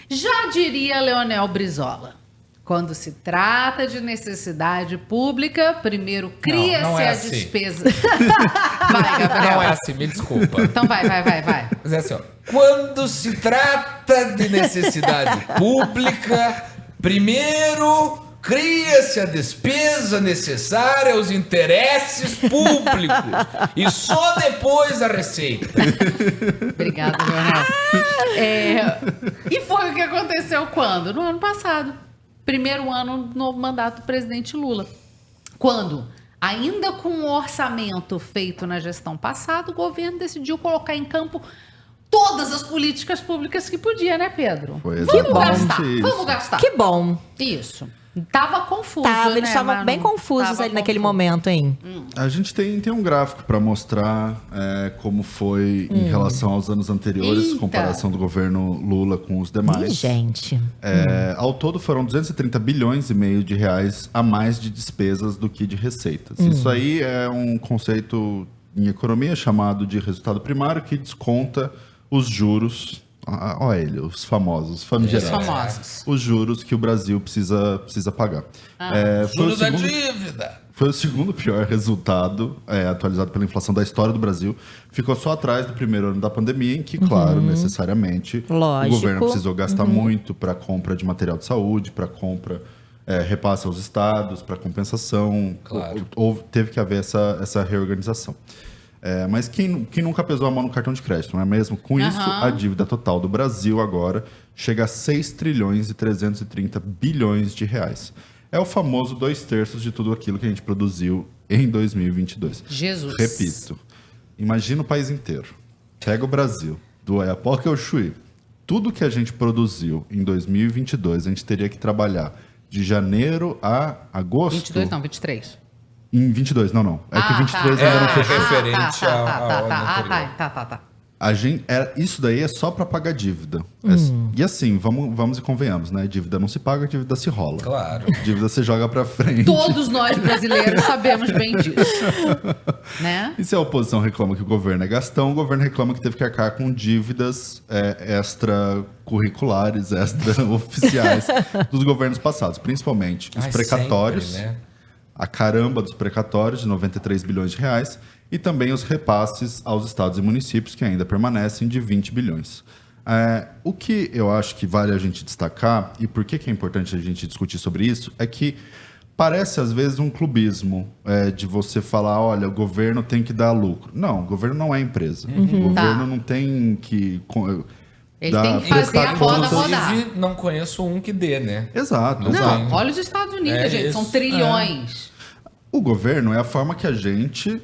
Já diria Leonel Brizola, quando se trata de necessidade pública, primeiro cria-se a despesa. Vai, Gabriel. Não é assim, me desculpa. Então vai. Mas é assim, ó. Quando se trata de necessidade pública, primeiro cria-se a despesa necessária aos interesses públicos e só depois a receita. Obrigada, Leonel. E foi o que aconteceu quando? No ano passado. Primeiro ano do novo mandato do presidente Lula. Quando, ainda com o orçamento feito na gestão passada, o governo decidiu colocar em campo todas as políticas públicas que podia, né, Pedro? Foi exatamente Vamos gastar. Que bom. Isso. Tava confuso, né? Eles estavam bem confusos ali naquele momento, hein? A gente tem um gráfico para mostrar como foi em relação aos anos anteriores, comparação do governo Lula com os demais. Gente. Ao todo foram 230 bilhões e meio de reais a mais de despesas do que de receitas. Isso aí é um conceito em economia chamado de resultado primário, que desconta os juros. Olha, os famosos, famigerados. Os juros que o Brasil precisa pagar. Juros da dívida. Foi o segundo pior resultado atualizado pela inflação da história do Brasil. Ficou só atrás do primeiro ano da pandemia, em que, claro, necessariamente, o governo precisou gastar muito para compra de material de saúde, para compra, repasse aos estados, para compensação. Claro. Teve que haver essa reorganização. Mas quem nunca pesou a mão no cartão de crédito, não é mesmo? Com isso, a dívida total do Brasil agora chega a 6 trilhões e 330 bilhões de reais. É o famoso 2/3 de tudo aquilo que a gente produziu em 2022. Jesus. Repito, imagina o país inteiro. Pega o Brasil, do Oiapoque ao Chuí. Tudo que a gente produziu em 2022, a gente teria que trabalhar de janeiro a agosto. 22 não, 23. Em 22, não. É que 23 ainda não fechou. Referente ao ano anterior. Tá. Isso daí é só para pagar dívida. E assim, vamos e convenhamos, né? Dívida não se paga, dívida se rola. Claro. Dívida você joga para frente. Todos nós brasileiros sabemos bem disso. Né? E se a oposição reclama que o governo é gastão, o governo reclama que teve que arcar com dívidas extracurriculares, extra-oficiais dos governos passados. Principalmente os precatórios. Sempre, né? A caramba dos precatórios de 93 bilhões de reais e também os repasses aos estados e municípios que ainda permanecem de 20 bilhões. O que eu acho que vale a gente destacar e por que é importante a gente discutir sobre isso é que parece às vezes um clubismo de você falar, olha, o governo tem que dar lucro. Não, o governo não é empresa. O governo não tem que... Ele tem que fazer a roda rodar. Inclusive, não conheço um que dê, né? Exato. Não, olha os Estados Unidos, gente. São trilhões. O governo é a forma que a gente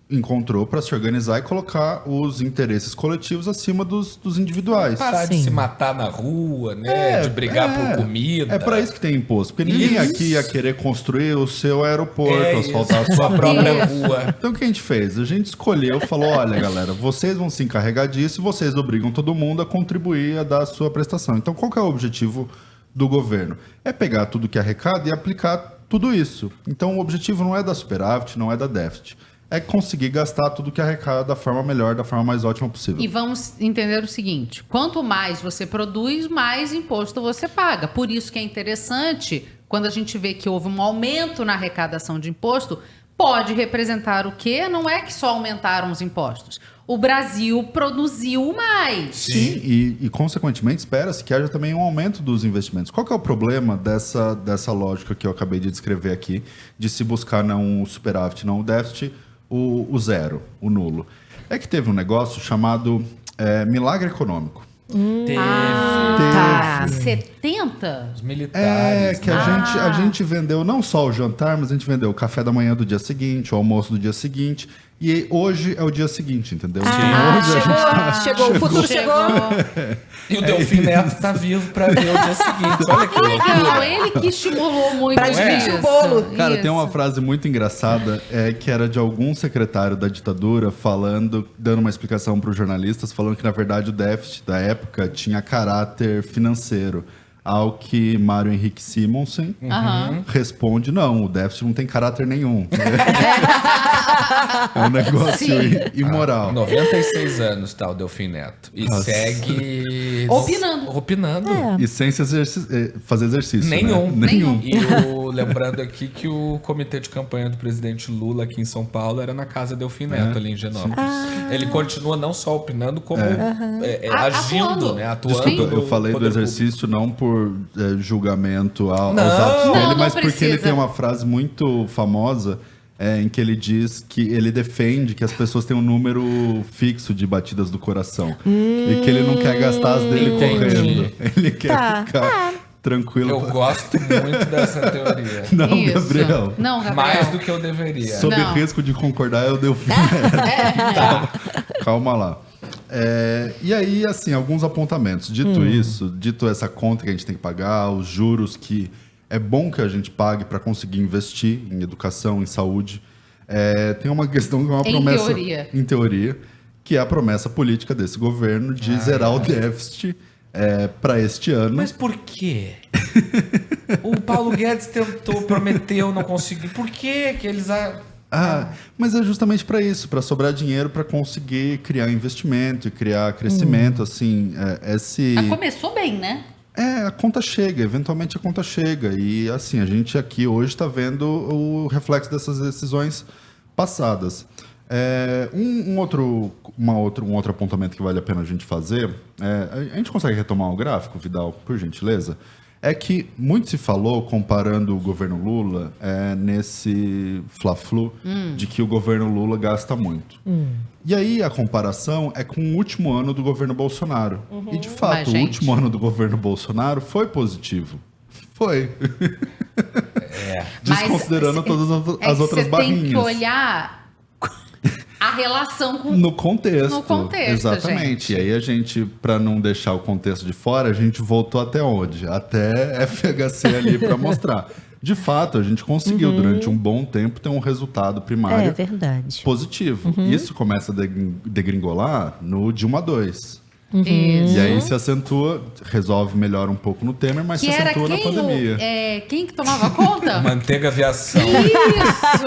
encontrou para se organizar e colocar os interesses coletivos acima dos individuais. Parar de se matar na rua, né? De brigar por comida. É para isso que tem imposto. Porque ninguém aqui ia querer construir o seu aeroporto, asfaltar a sua própria rua. Então o que a gente fez? A gente escolheu, falou, olha galera, vocês vão se encarregar disso e vocês obrigam todo mundo a contribuir, a dar a sua prestação. Então qual que é o objetivo do governo? É pegar tudo que é arrecada e aplicar tudo isso. Então o objetivo não é da superávit, não é da déficit. É conseguir gastar tudo que arrecada da forma melhor, da forma mais ótima possível. E vamos entender o seguinte, quanto mais você produz, mais imposto você paga. Por isso que é interessante, quando a gente vê que houve um aumento na arrecadação de imposto, pode representar o quê? Não é que só aumentaram os impostos. O Brasil produziu mais. Sim, e consequentemente espera-se que haja também um aumento dos investimentos. Qual que é o problema dessa lógica que eu acabei de descrever aqui, de se buscar não o superávit, não o déficit, o zero, o nulo? É que teve um negócio chamado milagre econômico. Teve. 70? Os militares. Que a gente vendeu não só o jantar, mas a gente vendeu o café da manhã do dia seguinte, o almoço do dia seguinte. E hoje é o dia seguinte, entendeu? Chegou, o futuro chegou. E o Delfim Neto tá vivo pra ver o dia seguinte. Olha que loucura. Ele que estimulou muito dividir o bolo. Cara, tem uma frase muito engraçada que era de algum secretário da ditadura dando uma explicação para os jornalistas, falando que na verdade o déficit da época tinha caráter financeiro. ao que Mário Henrique Simonsen responde, não, o déficit não tem caráter nenhum. É um negócio imoral. 96 anos, tá, o Delfim Neto. E segue... Opinando. E sem fazer exercício, Nenhum. né? Nenhum. E lembrando aqui que o comitê de campanha do presidente Lula aqui em São Paulo era na casa Delfim Neto, ali em Genópolis. Ele continua não só opinando, como agindo, né? Atuando. Desculpa, eu falei do exercício não por julgamento aos atos dele, mas porque ele tem uma frase muito famosa em que ele diz que ele defende que as pessoas têm um número fixo de batidas do coração. E que ele não quer gastar as dele correndo. Ele quer ficar tranquilo. Eu gosto muito dessa teoria. Não, Gabriel. Não, Gabriel. Mais do que eu deveria. Sob risco de concordar, eu dei o fim. Tá. Calma lá. E aí, assim, alguns apontamentos. Dito essa conta que a gente tem que pagar, os juros que é bom que a gente pague para conseguir investir em educação, em saúde. Tem uma questão que é uma promessa... Em teoria. Que é a promessa política desse governo de zerar o déficit para este ano. Mas por quê? O Paulo Guedes prometeu, não conseguiu. Por quê que eles... Mas é justamente para isso, para sobrar dinheiro para conseguir criar investimento e criar crescimento, assim, começou bem, né? A conta chega, eventualmente a conta chega. E assim, a gente aqui hoje está vendo o reflexo dessas decisões passadas. Um outro apontamento que vale a pena a gente fazer, a gente consegue retomar o gráfico, Vidal, por gentileza? É que muito se falou, comparando o governo Lula, nesse fla-flu, de que o governo Lula gasta muito. E aí a comparação é com o último ano do governo Bolsonaro. E de fato, o último ano do governo Bolsonaro foi positivo. Foi. Desconsiderando todas as outras barrinhas. Você tem que olhar a relação com... No contexto. No contexto, exatamente. Gente. E aí a gente, para não deixar o contexto de fora, a gente voltou até onde? Até FHC ali para mostrar. De fato, a gente conseguiu, durante um bom tempo, ter um resultado primário positivo. Isso começa a degringolar no Dilma 2. E aí se acentua, melhora um pouco no Temer, mas se acentua na pandemia. Quem que tomava conta? Manteiga Aviação. Isso!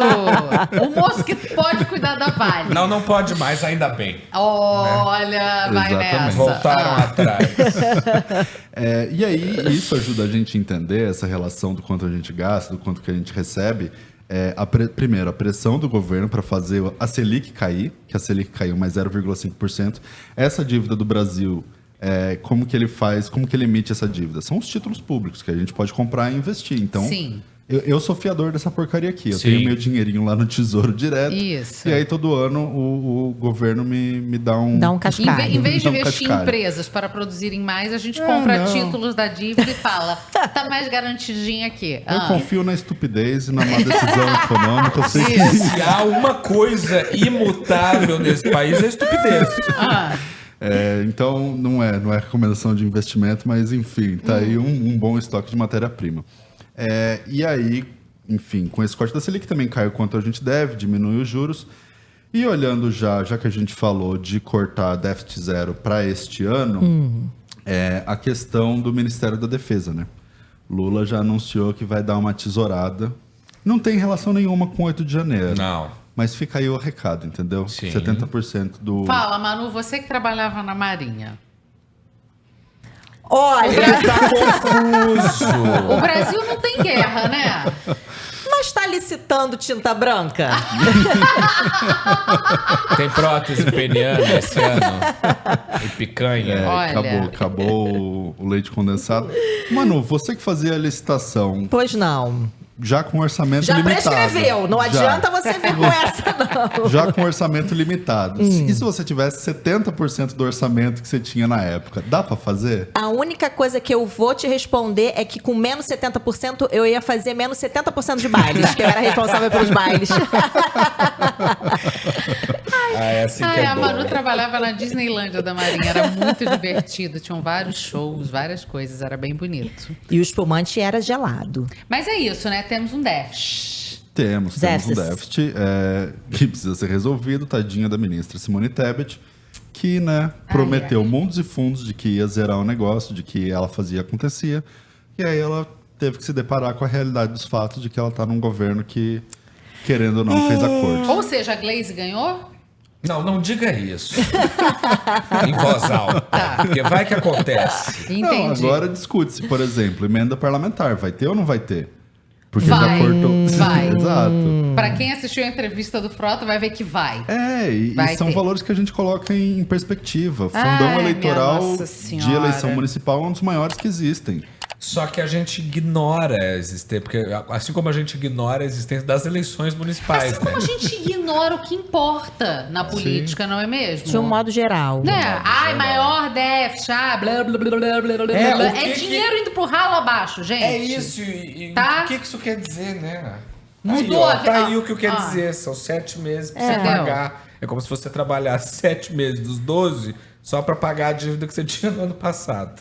O moço que pode cuidar da Vale. Não pode mais, ainda bem. Olha, vai nessa. Voltaram atrás. E aí, isso ajuda a gente a entender essa relação do quanto a gente gasta, do quanto que a gente recebe. Primeiro, a pressão do governo para fazer a Selic cair, que a Selic caiu mais 0,5%. Essa dívida do Brasil, como que ele faz, como que ele emite essa dívida? São os títulos públicos que a gente pode comprar e investir. Então, sim. Eu sou fiador dessa porcaria aqui. Eu tenho meu dinheirinho lá no Tesouro Direto. Isso. E aí todo ano o governo me dá um... Dá um cascalho. Em vez de investir em empresas para produzirem mais, a gente compra títulos da dívida e fala, tá mais garantidinho aqui. Eu confio na estupidez e na má decisão econômica. Eu sei que... Se há uma coisa imutável nesse país, é a estupidez. Então, não é recomendação de investimento, mas enfim, tá aí um bom estoque de matéria-prima. E aí, enfim, com esse corte da Selic também cai o quanto a gente deve, diminui os juros. E olhando já que a gente falou de cortar déficit zero para este ano, a questão do Ministério da Defesa, né? Lula já anunciou que vai dar uma tesourada. Não tem relação nenhuma com 8 de janeiro. Não. Mas fica aí o recado, entendeu? Sim. 70% do... Fala, Manu, você que trabalhava na Marinha. Olha, Ele tá confuso. O Brasil não tem guerra, né? mas tá licitando tinta branca? Tem prótese peniana esse ano. E picanha. Olha. Acabou o leite condensado. Manu, você que fazia a licitação... Pois não. Já com orçamento Já limitado. prescreveu, não adianta você vir com essa, não. Já com orçamento limitado. E se você tivesse 70% do orçamento que você tinha na época, dá pra fazer? A única coisa que eu vou te responder é que com menos 70% eu ia fazer menos 70% de bailes, que eu era responsável pelos bailes. É assim que é A bom. Manu trabalhava na Disneylândia da Marinha, era muito divertido, tinham vários shows, várias coisas, era bem bonito. E o espumante era gelado. Mas é isso, né? Temos um déficit. Temos um déficit que precisa ser resolvido, tadinha da ministra Simone Tebet, que prometeu mundos e fundos de que ia zerar o negócio, de que ela fazia acontecia, E aí ela teve que se deparar com a realidade dos fatos de que ela tá num governo que, querendo ou não, fez a corte. Ou seja, a Glaze ganhou? Não diga isso. Em voz alta. Porque vai que acontece. Entendi. Não, agora discute-se, por exemplo, emenda parlamentar. Vai ter ou não vai ter? Porque Vai, já cortou. vai. Exato. Pra quem assistiu a entrevista do Frota, vai ver que vai. E Vai são ter. valores que a gente coloca em perspectiva. Fundão Ai, eleitoral minha Nossa de Senhora. eleição municipal é um dos maiores que existem. Só que a gente ignora a existência, porque assim como a gente ignora a existência das eleições municipais, Assim como a gente ignora o que importa na política, não é mesmo? De um modo geral. Né? Ai, maior déficit, blá, blá, blá, blá, blá, blá, É, blá. o que É dinheiro indo pro ralo abaixo, gente. É isso, e Tá? o que isso quer dizer, né? Mudou aí, a- tá aí o que quer Ah. dizer, são 7 meses pra você Entendeu? pagar. É como se você trabalhasse 7 meses dos 12 só pra pagar a dívida que você tinha no ano passado.